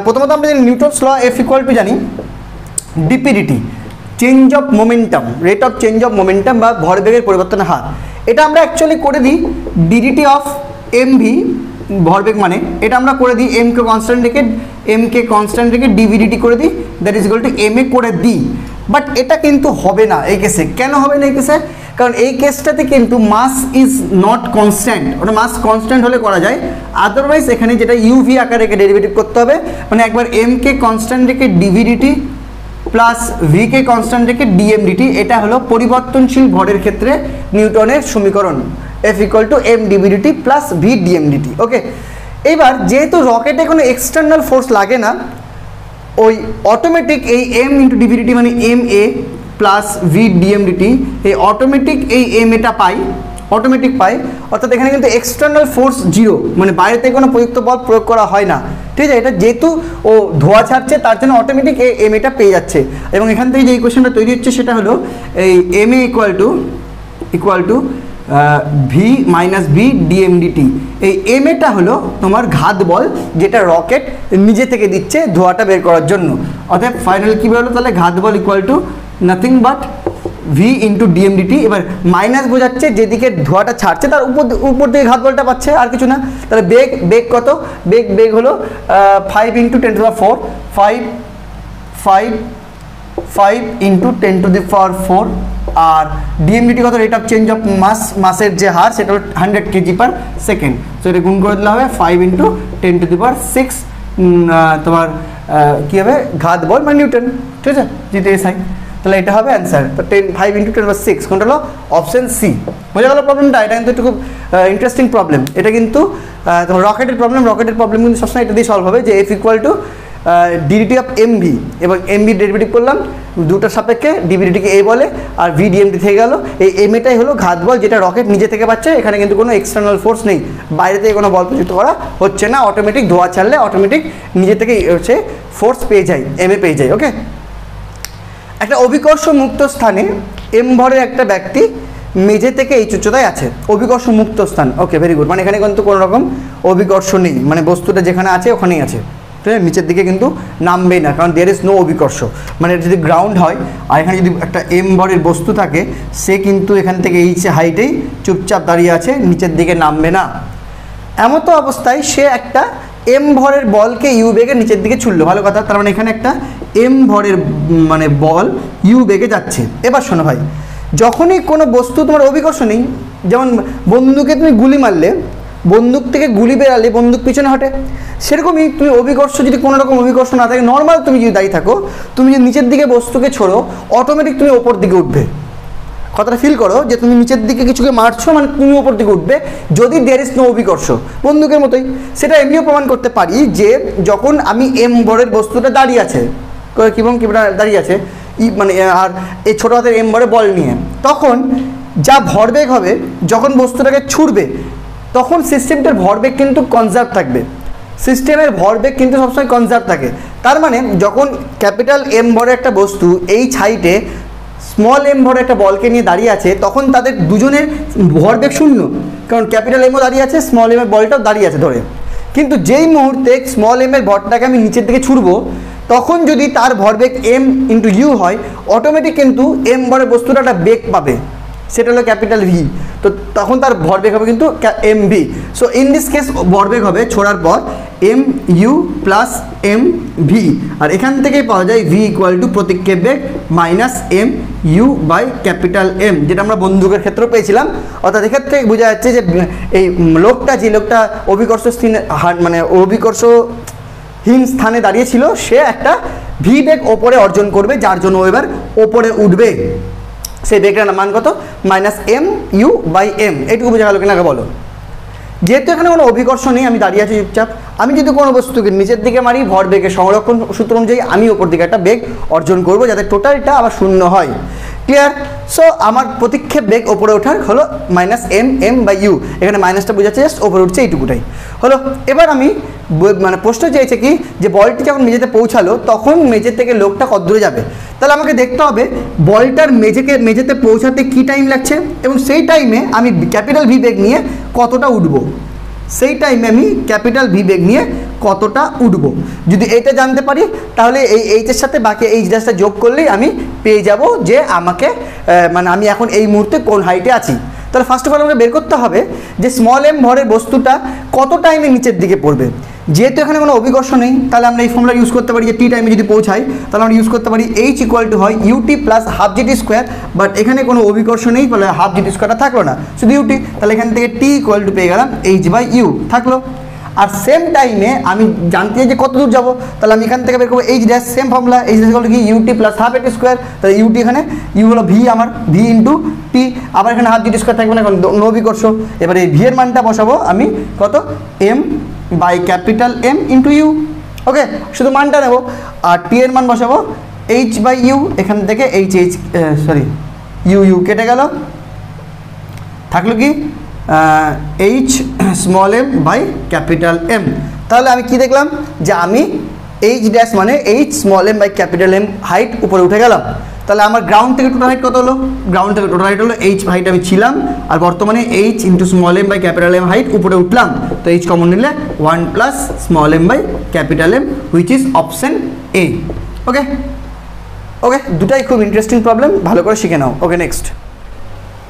প্রথমত আমরা জানি Newton's law, F equal to জানি DPDT, change of momentum, rate of change of momentum বা ভরবেগের পরিবর্তনের হার। এটা আমরা অ্যাকচুয়ালি করে দিই ডিডিটি অফ এমভি, ভরবেগ মানে এটা আমরা করে দিই এম কে কনস্ট্যান্ট রেখে ডিভিডিটি করে দিই, that is equal to M A করে দিই। বাট এটা কিন্তু হবে না এই কেসে। কেন হবে না এই কেসে? কারণ এই কেসটাতে কিন্তু মাস ইজ নট কনস্ট্যান্ট, ওটা মাস কনস্ট্যান্ট হলে করা যায়, আদারওয়াইজ এখানে যেটা ইউভি আকারে রেখে ডেরিভেটিভ করতে হবে, মানে একবার এম কে কনস্ট্যান্ট রেখে ডিভিডিটি প্লাস ভি কে কনস্ট্যান্ট রেখে ডিএমডিটি, এটা হলো পরিবর্তনশীল ভরের ক্ষেত্রে নিউটনের সমীকরণ, F equal to M DVDT plus V DMDT. Okay, এইবার যেহেতু রকেটে কোনো এক্সটার্নাল ফোর্স লাগে না, ওই অটোমেটিক এই এম ইন্টু ডিভিডিটি মানে M A plus V DMDT, এই অটোমেটিক এই এম এটা পাই, অটোমেটিক পাই, অর্থাৎ এখানে কিন্তু এক্সটার্নাল ফোর্স 0, মানে বাইরে থেকে কোনো প্রযুক্ত বল প্রয়োগ করা হয় না, ঠিক আছে। এটা যেহেতু ও ধোঁয়া ছাড়ছে তার জন্য অটোমেটিক এই এম এটা পেয়ে যাচ্ছে, এবং এখান থেকে যে ইকুয়েশনটা তৈরি হচ্ছে সেটা হলো এই M A equal to V minus V DMDT. এই এম এটা হলো তোমার ঘাত বল, যেটা রকেট নিজে থেকে দিচ্ছে ধোঁয়াটা বের করার জন্য। অর্থাৎ ফাইনাল কী বেরোলো তাহলে ঘাত বল equal to nothing but V into DMDT. এবার মাইনাস বোঝাচ্ছে যেদিকে ধোঁয়াটা ছাড়ছে তার উপর দিকে ঘাত বলটা পাচ্ছে, আর কিছু না। তাহলে বেগ কত? বেগ হলো 5 into 10 to the power 4, 5 into 10 to the power 4। আর ডিএমডিটি কত? রেট অফ চেঞ্জ অফ মাসের যে হার সেটা হলো 100 কেজি পার সেকেন্ড। তো এটা গুণ করে দিলে হবে 5 ইন্টু 10 টু দি পাওয়ার 6 তোমার কী হবে ঘাত বল মানে নিউটন, ঠিক আছে, যেটা এসআই। তাহলে এটা হবে অ্যান্সার। তো 5 ইন্টু 10 পাওয়ার 6 কোনটা হলো? Option C. বোঝা গেল প্রবলেমটা? এটা কিন্তু একটু খুব ইন্টারেস্টিং প্রবলেম। এটা কিন্তু তোমার রকেটের প্রবলেম কিন্তু সবসময় এটা দিয়ে সলভ হবে, যে F equal two DDT of MV, এবং এমভি ডেরিভেটিভ করলাম দুটার সাপেক্ষে, ডিভিডিটিকে এ বলে আর ভি ডিএমটি থেকে গেল। এই এম এটাই হলো ঘাত বল, যেটা রকেট নিজে থেকে পাচ্ছে। এখানে কিন্তু কোনো এক্সটার্নাল ফোর্স নেই, বাইরে থেকে কোনো বল প্রযুক্ত করা হচ্ছে না। অটোমেটিক ধোঁয়া ছাড়লে অটোমেটিক নিজে থেকে হচ্ছে ফোর্স পেয়ে যায়, এম এ পেয়ে যায়। ওকে, একটা অভিকর্ষ মুক্ত স্থানে এম ভরের একটা ব্যক্তি মেঝে থেকে এই উচ্চতায় আছে। অভিকর্ষ মুক্ত স্থান, ওকে, ভেরি গুড। মানে এখানে কিন্তু কোনো রকম অভিকর্ষ নেই, মানে বস্তুটা যেখানে আছে ওখানেই আছে, ঠিক আছে, নিচের দিকে কিন্তু নামবেই না, কারণ দেয়ার ইজ নো অভিকর্ষ। মানে যদি গ্রাউন্ড হয় আর এখানে যদি একটা এম ভরের বস্তু থাকে, সে কিন্তু এখান থেকে এই হাইটেই চুপচাপ দাঁড়িয়ে আছে, নিচের দিকে নামবে না। এমতো অবস্থায় সে একটা এম ভরের বলকে ইউ বেগে নিচের দিকে ছুড়লো। ভালো কথা, তার মানে এখানে একটা এম ভরের মানে বল ইউ বেগে যাচ্ছে। এবার শোনো ভাই, যখনই কোনো বস্তু তোমার অভিকর্ষ নেই, যেমন বন্দুকে তুমি গুলি মারলে, বন্দুক থেকে গুলি বেরালে বন্দুক পিছনে হটে, সেরকমই তুমি অভিকর্ষ যদি কোনো রকম অভিকর্ষ না থাকে, নর্মাল তুমি যদি দাঁড়িয়ে থাকো, তুমি যদি নিচের দিকে বস্তুকে ছোড়ো, অটোমেটিক তুমি ওপর দিকে উঠবে। কথাটা ফিল করো যে তুমি নিচের দিকে কিছুকে মারছো, মানে তুমি ওপর দিকে উঠবে যদি দেয়ার ইজ নো অভিকর্ষ। বন্দুকের মতোই সেটা এমনিও প্রমাণ করতে পারি যে যখন আমি এম ভরের বস্তুটা দাঁড়িয়ে আছে, কিরকম দাঁড়িয়ে আছে মানে, আর এই ছোটো হাতের এম ভরে বল নিয়ে, তখন যা ভরবেগ হবে যখন বস্তুটাকে ছুড়বে, তখন সিস্টেমটার ভরবেগ কিন্তু কনজার্ভ থাকবে। সিস্টেমের ভরবেগ কিন্তু সবসময় কনজার্ভ থাকে। তার মানে যখন ক্যাপিটাল এম ভরের একটা বস্তু এই হাইটে স্মল এম ভরের একটা বলকে নিয়ে দাঁড়িয়ে আছে, তখন তাদের দুজনের ভরবেগ শূন্য, কারণ ক্যাপিটাল এমও দাঁড়িয়ে আছে, স্মল এমের বলটাও দাঁড়িয়ে আছে ধরে। কিন্তু যেই মুহূর্তে স্মল এমের ভরটাকে আমি নিচের দিকে ছুড়বো, তখন যদি তার ভরবেগ এম ইন্টু ইউ হয়, অটোমেটিক কিন্তু এম ভরের বস্তুটা একটা বেগ পাবে, সেটা হলো ক্যাপিটাল ভি। তো তখন তার ভরবেগ হবে কিন্তু M V. So in this case ভরবেগ হবে ছোড়ার পর M U plus M V, আর এখান থেকেই পাওয়া যায় ভি ইকুয়াল টু প্রতিক্ষেপ বেগ minus M U by capital M, যেটা আমরা বন্দুকের ক্ষেত্রেও পেয়েছিলাম। অর্থাৎ এক্ষেত্রে বোঝা যাচ্ছে যে এই যে লোকটা অভিকর্ষ মানে অভিকর্ষহীন স্থানে দাঁড়িয়েছিল, সে একটা ভি বেগ ওপরে অর্জন করবে, যার জন্য ও এবার ওপরে উঠবে। সেই বেগটার মান কত? Minus M U by M. এইটুকু বোঝা গেল কিনা বলো? যেহেতু এখানে কোনো অভিকর্ষ নেই, আমি দাঁড়িয়ে আছি চুপচাপ, আমি যদি কোনো বস্তুকে নিচের দিকে মারি, ভর বেগের সংরক্ষণ সূত্র অনুযায়ী আমি ওপর দিকে একটা বেগ অর্জন করব, যাতে টোটালটা আবার শূন্য হয়। ক্লিয়ার? সো আমার প্রতিক্ষেপ বেগ ওপরে ওঠার হলো মাইনাস এম বাই ইউ। এখানে মাইনাসটা বোঝাচ্ছে জাস্ট ওপরে উঠছে, এইটুকুটাই হলো। এবার আমি মানে প্রশ্ন চেয়েছে কি, যে বলটি যখন মেঝেতে পৌঁছালো, তখন মেঝে থেকে লোকটা কত দূরে যাবে। তাহলে আমাকে দেখতে হবে বলটার মেঝেতে পৌঁছাতে কি টাইম লাগছে, এবং সেই টাইমে আমি ক্যাপিটাল ভি বেগ নিয়ে কতটা উঠবো, সেই টাইমে আমি ক্যাপিটাল ভি বেগ নিয়ে কতটা উঠবো। যদি এটা জানতে পারি, তাহলে এই এইচের সাথে বাকি এইচ ড্যাশটা যোগ করলেই আমি পেয়ে যাব যে আমাকে মানে আমি এখন এই মুহূর্তে কোন হাইটে আছি। তাহলে ফার্স্ট অফ অল আমাকে বের করতে হবে যে স্মল এম ভরের বস্তুটা কত টাইমে নিচের দিকে পড়বে। যেহেতু এখানে কোনো অভিকর্ষ নেই, তাহলে আমরা এই ফর্মুলা ইউজ করতে পারি যে টি টাইমে যদি পৌঁছাই, তাহলে আমরা ইউজ করতে পারি এইচ ইকুয়াল টু হয় U T plus half G T square. But এখানে কোনো অভিকর্ষ নেই, তাহলে হাফ জিটি স্কোয়ারটা থাকলো না, শুধু ইউটি। তাহলে এখান থেকে টি ইকুয়াল টু পেয়ে গেলাম এইচ বাই ইউ থাকলো। আর সেম টাইমে আমি জানতে চাই যে কত দূর যাবো, তাহলে আমি এখান থেকে বের করবো H dash, same formula, H dash হলো কি ইউটি প্লাস হাফ এটি স্কোয়ার। তাহলে ইউটি এখানে ইউ হলো ভি, আমার ভি ইন্টু টি, আবার এখানে হাফ জিটি স্কোয়ার থাকবে না, এখন নো অভিকর্ষ। এবার এই ভি এর মানটা বসাবো আমি কত, M by capital M into U. Okay, শুধু মানটা নেবো। আর টি এর মান বসাবো এইচ বাই ইউ, এখান থেকে ইউ কেটে গেল, থাকলো কি H small M by capital M. তাহলে আমি কি দেখলাম যে আমি এইচ ড্যাশ মানে H small M by capital M height উপরে উঠে গেলাম। তাহলে আমার গ্রাউন্ড থেকে টোটাল হাইট কত হলো? গ্রাউন্ড থেকে টোটাল হাইট হলো এইচ হাইট আমি ছিলাম, আর বর্তমানে H into small M by capital M height উপরে উঠলাম। তো এইচ কমন নিলে 1 plus small M by capital M, which is option A. Okay okay, দুটাই খুব ইন্টারেস্টিং প্রবলেম, ভালো করে শিখে নাও। Okay next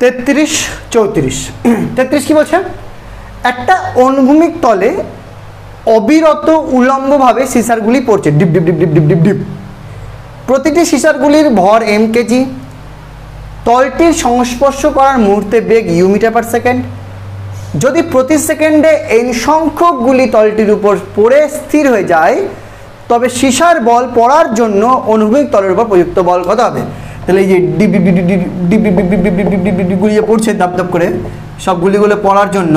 33 34। 33 কি বলছে? একটা অনুভূমিক তলে অবিরত উল্লম্বভাবে সিসারগুলি পড়ছে, deep deep deep deep deep deep deep. প্রতিটি সিসারগুলির ভর এম কেজি। তলটির সংস্পর্শ করার মুহূর্তে বেগ ইউ মিটার পার সেকেন্ড। যদি প্রতি সেকেন্ডে এন সংখ্যক গুলি তলটির উপর পড়ে স্থির হয়ে যায়, তবে সিসার বল পড়ার জন্য অনুভূমিক তলের উপর প্রযুক্ত বল কত হবে? তাহলে এই যে deep deep deep deep deep deep deep deep deep deep deep গুলি পড়ছে দাপ দাপ করে, সব গুলিগুলো পড়ার জন্য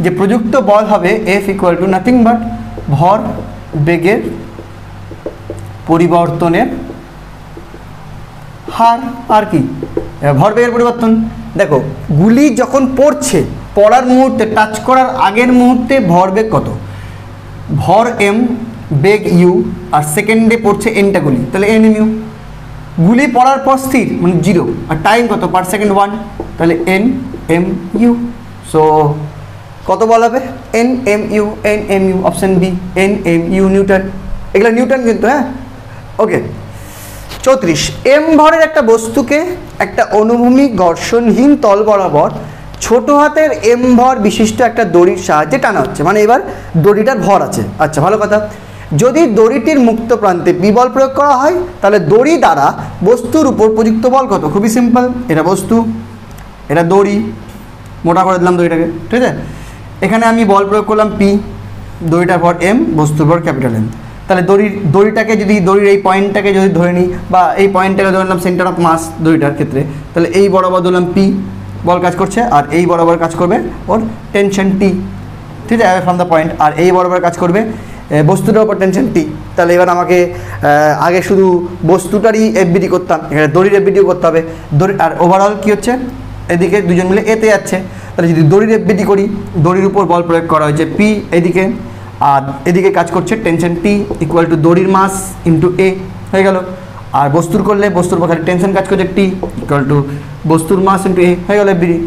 যে প্রযুক্ত বল হবে F equal to nothing but ভর বেগের পরিবর্তনের হার। আর কি ভর বেগের পরিবর্তন? দেখো গুলি যখন পড়ছে, পড়ার মুহূর্তে, টাচ করার আগের মুহূর্তে ভর বেগ কত? ভর এম, বেগ ইউ, আর সেকেন্ডে পড়ছে এনটা গুলি, তাহলে এন এম ইউ। গুলি পড়ার পর স্থির মানে 0, আর টাইম কত? পার সেকেন্ড 1, তাহলে এন এম ইউ। সো কত বল হবে? N M U, N M U, option B, N M U newton. এগুলো নিউটন কিন্তু, হ্যাঁ। ওকে 34, এম ভরের একটা বস্তুকে একটা অনুভূমিক ঘর্ষণহীন তল বরাবর ছোট হাতের এম ভর বিশিষ্ট একটা দড়ির সাহায্যে টানা হচ্ছে, মানে এবার দড়িটার ভর আছে। আচ্ছা ভালো কথা। যদি দড়িটির মুক্ত প্রান্তে পি বল প্রয়োগ করা হয়, তাহলে দড়ি দ্বারা বস্তুর উপর প্রযুক্ত বল কত? খুবই সিম্পল, এটা বস্তু, এটা দড়ি, মোটা করে দিলাম দড়িটাকে, ঠিক আছে। এখানে আমি বল প্রয়োগ করলাম পি, দড়িটার ভর এম, বস্তুর ভর ক্যাপিটাল এম। তাহলে দড়িটাকে যদি, দড়ির এই পয়েন্টটাকে যদি ধরে নিই, বা এই পয়েন্টটাকে ধরে নিলাম সেন্টার অফ মাস দড়িটার ক্ষেত্রে, তাহলে এই বরাবর ধরলাম পি, বল কাজ করছে, আর এই বরাবর কাজ করবে ওর টেনশন টি, ঠিক আছে, ফ্রম দ্য পয়েন্ট। আর এই বরাবর কাজ করবে বস্তুটার উপর টেনশন টি। তাহলে এবার আমাকে আগে শুধু বস্তুটারই এফবিডি করতাম, এখানে দড়ির এফবিডিও করতে হবে। দড়ি আর ওভারঅল কী হচ্ছে, এদিকে দুজন মিলে এতে যাচ্ছে। তাহলে যদি দড়ির এফবিডি করি, দড়ির উপর বল প্রয়োগ করা হয়েছে পি এদিকে, আর এদিকে কাজ করছে টেনশন টি ইকুয়াল টু দড়ির মাস ইন্টু এ, হয়ে গেল। আর বস্তুর করলে বস্তুর পক্ষে টেনশন কাজ করছে টি ইকুয়াল টু বস্তুর মাস ইন্টু এ, হয়ে গেল এফবিডি।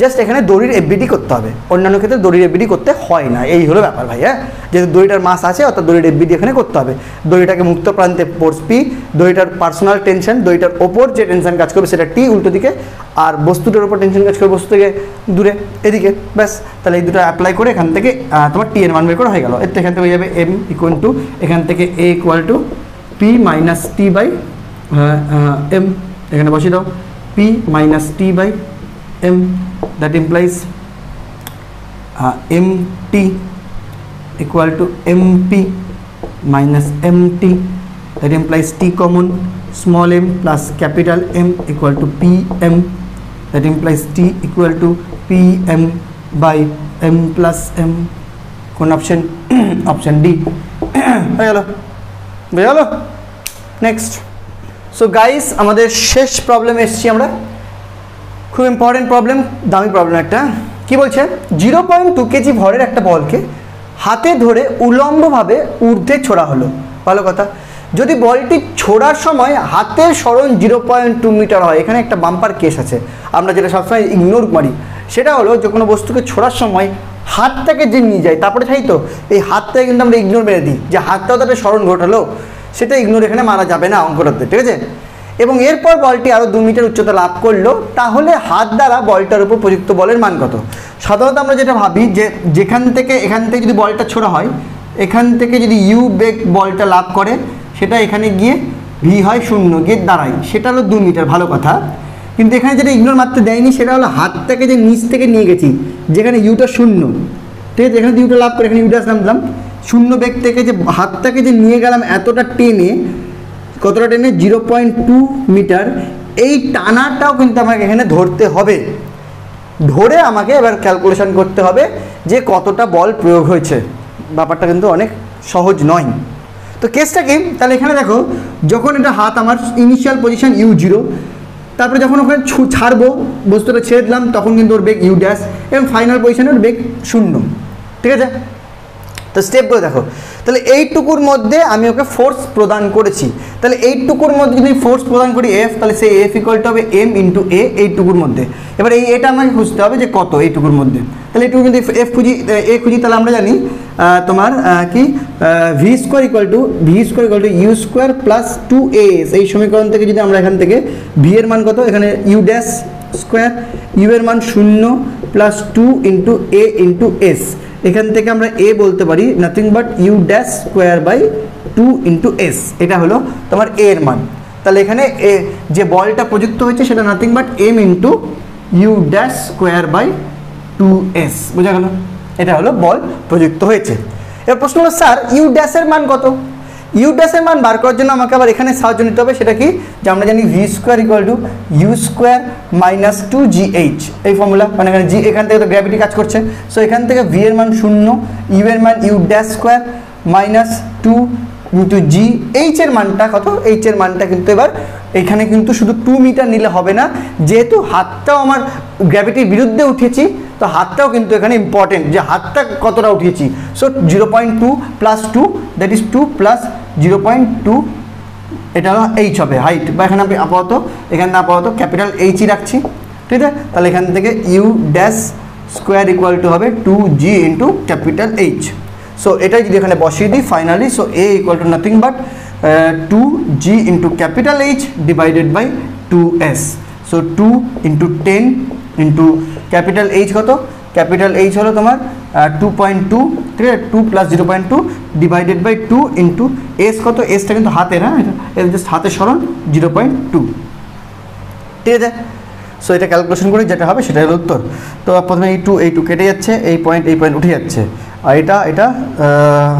জাস্ট এখানে দড়ির এফবিডি করতে হবে, অন্যান্য ক্ষেত্রে দড়ির এফবিডি করতে হয় না, এই হলো ব্যাপার ভাই। হ্যাঁ, যেহেতু দড়িটার মাস আছে অর্থাৎ দড়ির এফবিডি এখানে করতে হবে। দড়িটাকে মুক্ত প্রান্তে ফোর্স পি, দড়িটার পার্সোনাল টেনশন, দড়িটার ওপর যে টেনশন কাজ করবে সেটা টি উল্টো দিকে, আর বস্তুটার উপর টেনশন কাজ করবে বস্তু থেকে দূরে এদিকে, ব্যাস। তাহলে এই দুটো অ্যাপ্লাই করে এখান থেকে তোমার টি এর মান বের করা হয়ে গেল। এর থেকে এখান থেকে হয়ে যাবে এম ইকুয়াল টু, এখান থেকে A equal to P minus T by M, এখানে বসিয়ে দাও P minus T by m, that implies mt equal to mp minus mt, that implies t common, small m plus capital M equal to pm, that implies t equal to pm by m plus m. কোন option? Option D. হয়ে গেল, বুঝে গেল। Next, so guys আমাদের শেষ প্রবলেমে এসেছি আমরা, খুব ইম্পর্টেন্ট প্রবলেম, দামি প্রবলেম একটা। কি বলছে? 0.2 কেজি ভরের একটা বলকে হাতে ধরে উল্লম্বভাবে ঊর্ধ্বে ছোড়া হলো। ভালো কথা। যদি বলটি ছোড়ার সময় হাতের সরণ 0.2 মিটার হয়, এখানে একটা বাম্পার কেস আছে, আমরা যেটা সবসময় ইগনোর করি, সেটা হলো যে কোনো বস্তুকে ছোড়ার সময় হাতটাকে যে নিয়ে যায়, তারপরে তাই তো এই হাতটাকে কিন্তু আমরা ইগনোর মেরে দিই, যে হাতটাও তাদের সরণ ঘটালো, সেটা ইগনোর এখানে মারা যাবে না অঙ্কটাতে, ঠিক আছে। এবং এরপর বলটি আরও 2 মিটার উচ্চতা লাভ করলো, তাহলে হাত দ্বারা বলটার উপর প্রযুক্ত বলের মান কত? সাধারণত আমরা যেটা ভাবি যে এখান থেকে যদি বলটা ছোড়া হয়, এখান থেকে যদি ইউ বেগ বলটা লাভ করে, সেটা এখানে গিয়ে ভি হয় 0, গিয়ে দাঁড়ায়, সেটা হলো 2 মিটার। ভালো কথা। কিন্তু এখানে যেটা ইগনোর মারতে দেয়নি, সেটা হলো হাতটাকে যে নিচ থেকে নিয়ে গেছি, যেখানে ইউটা 0, ঠিক আছে, এখানে ইউটা লাভ করে এখানে ইউটা নামলাম 0 বেগ থেকে, যে হাতটাকে যে নিয়ে গেলাম এতটা টেনে, কতটা টেনে? 0.2 মিটার। এই টানাটাও কিন্তু আমাকে এখানে ধরতে হবে, ধরে আমাকে এবার ক্যালকুলেশন করতে হবে যে কতটা বল প্রয়োগ হয়েছে। ব্যাপারটা কিন্তু অনেক সহজ নয়। তো কেসটা কি? তাহলে এখানে দেখো, যখন এটা হাত আমার ইনিশিয়াল পজিশন u0, তারপরে যখন ওখানে ছাড়বো, বস্তুটা ছেড়ে দিলাম, তখন কিন্তু ওর বেগ u ড্যাশ, এবং ফাইনাল পজিশনে ওর বেগ 0, ঠিক আছে। তো স্টেপগুলো দেখো, তাহলে এইটুকুর মধ্যে আমি ওকে ফোর্স প্রদান করেছি, তাহলে এইটুকুর মধ্যে যদি ফোর্স প্রদান করি এফ, তাহলে সেই এফ ইকুয়াল টু হবে এম ইন্টু এ এইটুকুর মধ্যে। এবার এটা আমাকে খুঁজতে হবে যে কত এইটুকুর মধ্যে, তাহলে এইটুকু যদি এফ খুঁজি এ খুঁজি, তাহলে আমরা জানি তোমার কি V square equal to U square plus 2as, এই সমীকরণ থেকে যদি আমরা এখান থেকে ভি এর মান কত, এখানে ইউ ড্যাশ স্কোয়ার, ইউ এর মান 0 plus 2 into A into S, এখান থেকে আমরা এ বলতে পারি nothing but U dash square by 2 into S, এটা হলো তোমার এ এর মান। তাহলে এখানে এ যে বলটা প্রযুক্ত হয়েছে সেটা nothing but M into U dash square by 2s, বোঝা গেল? এটা হলো বল প্রযুক্ত হয়েছে। এবার প্রশ্ন হলো স্যার ইউ ড্যাশের মান কত? ইউ ড্যাশের মান বার করার জন্য আমাকে আবার এখানে সাহায্য নিতে হবে, সেটা কি, যে আমরা জানি V square equal to U square minus 2gh, এই ফর্মুলা, মানে এখানে জি, এখান থেকে তো গ্র্যাভিটি কাজ করছে, সো এখান থেকে ভি এর মান 0, ইউ এর মান U dash square minus 2 into G, H এর মানটা কত, এইচ এর মানটা কিন্তু এবার এখানে কিন্তু শুধু 2 মিটার নিলে হবে না, যেহেতু হাতটাও আমার গ্র্যাভিটির বিরুদ্ধে উঠেছি, তো হাতটাও কিন্তু এখানে ইম্পর্টেন্ট, যে হাতটা কতটা উঠিয়েছি। So 0.2 plus 2 that is 2 plus 0.2, এটা হলো এইচ হবে হাইট, বা এখানে আমি আপাতত ক্যাপিটাল এইচই রাখছি, ঠিক আছে? তাহলে এখান থেকে U dash square equal to হবে 2g into capital H. So এটাই যদি এখানে বসিয়ে দিই finally, so A equal to nothing but 2g into capital H divided by 2s। So 2 into 10 into capital H কত, ক্যাপিটাল এইচ হলো তোমার 2.2, ঠিক আছে? 2 plus 0.2 divided by 2 into S কত, এসটা কিন্তু হাতের, হ্যাঁ এটা জাস্ট হাতের সরণ 0.2, ঠিক আছে? সো এটা ক্যালকুলেশন করে যেটা হবে সেটা হলো উত্তর। তো প্রথমে এই টু কেটে যাচ্ছে, এই পয়েন্ট উঠে যাচ্ছে, আর এটা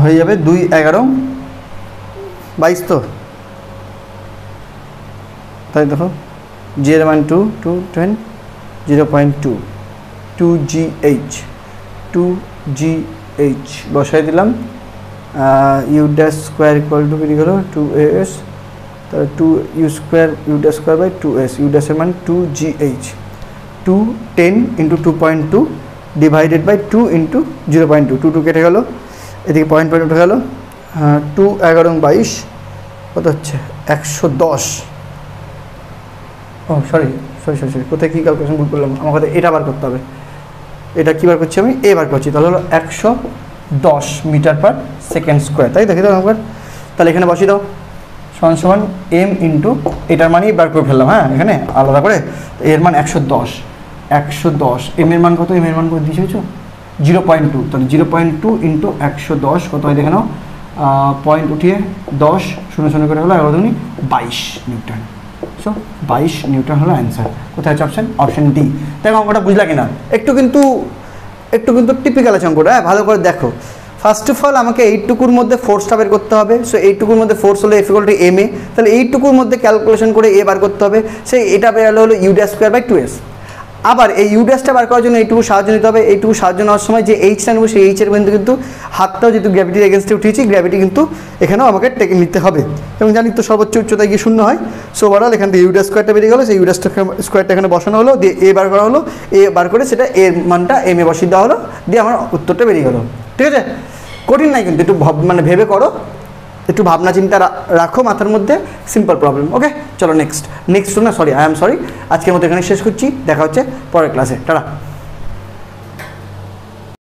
হয়ে যাবে 2 11 22, তো তাই দেখো জি এর মান 2 10 0.2 2gh বসাই দিলাম, U dash square equal to বেরিয়ে গেল 2as, তাহলে 2 U square U dash square by 2s, U ড্যাশের মান 2gh, 210 into 2.2 divided by 2 into 0.2, 2 কেটে গেল, এদিকে পয়েন্ট উঠে গেল, 2 11 22 কত হচ্ছে 110, ও সরি, কোথায় কী ক্যালকুলেশন ভুল করলাম, আমাকে এটা বার করতে হবে, এটা কী বার করছি আমি, এ বার করছি, তাহলে হলো 110 মিটার পার সেকেন্ড স্কোয়ার, তাই দেখে দাও একবার, তাহলে এখানে বসিয়ে দাও সমান এম ইন্টু এটার মানই বার করে ফেললাম, হ্যাঁ এখানে আলাদা করে, এর মান 110, এম এর মান কত, এম এর মান কত দিয়েছ 0.2, তাহলে 0.2 ইন্টু 110 কত হয় দেখে নাও, পয়েন্ট উঠিয়ে 10 0 করে হলো 11 দুগুণে 22 নিউটন। সো 22 নিউটন হলো অ্যান্সার। কোথায় আছে অপশান? Option D. দেখো অঙ্কটা বুঝলা কিনা, একটু কিন্তু টিপিক্যাল আছে অঙ্কটা, হ্যাঁ ভালো করে দেখো। ফার্স্ট অফ অল আমাকে এইটুকুর মধ্যে ফোর্সটা বের করতে হবে, সো এইটুকুর মধ্যে ফোর্স হলো এফ ইকুয়াল টু এম এ, তাহলে এইটুকুর মধ্যে ক্যালকুলেশন করে এ বার করতে হবে, সেই এটা বেরোলো হলো you dash square by 2s। আবার এই ইউ ড্যাশটা বার করার জন্য এইটুকু সাহায্য নিতে হবে, এইটুকু সাহায্য নেওয়ার সময় যে এইচটা নেবো সেই এইচের কিন্তু হাতটাও যেহেতু গ্র্যাভিটির এগেনস্টে উঠিয়েছি, গ্র্যাভিটি কিন্তু এখানেও আমাকে টেকে নিতে হবে, এবং জানি তো সর্বোচ্চ উচ্চতায় গিয়ে 0 হয়। সো ওভারঅল এখান থেকে ইউ ড্যাশ স্কোয়ারটা বেরিয়ে গেলো, সেই ইউ ড্যাশ স্কোয়ারটা এখানে বসানো হলো, দিয়ে এ বার করা হলো, এ বার করে সেটা এর মানটা এম এ বসিয়ে দেওয়া হলো, দিয়ে আমার উত্তরটা বেরিয়ে গেলো, ঠিক আছে? কঠিন নাই কিন্তু, একটু মানে ভেবে করো, একটু ভাবনা চিন্তা রাখো মাথার মধ্যে, সিম্পল প্রবলেম। ওকে চলো নেক্সট আই এম সরি, আজকের মতো এখানে শেষ করছি, দেখা হচ্ছে পরের ক্লাসে, টাটা।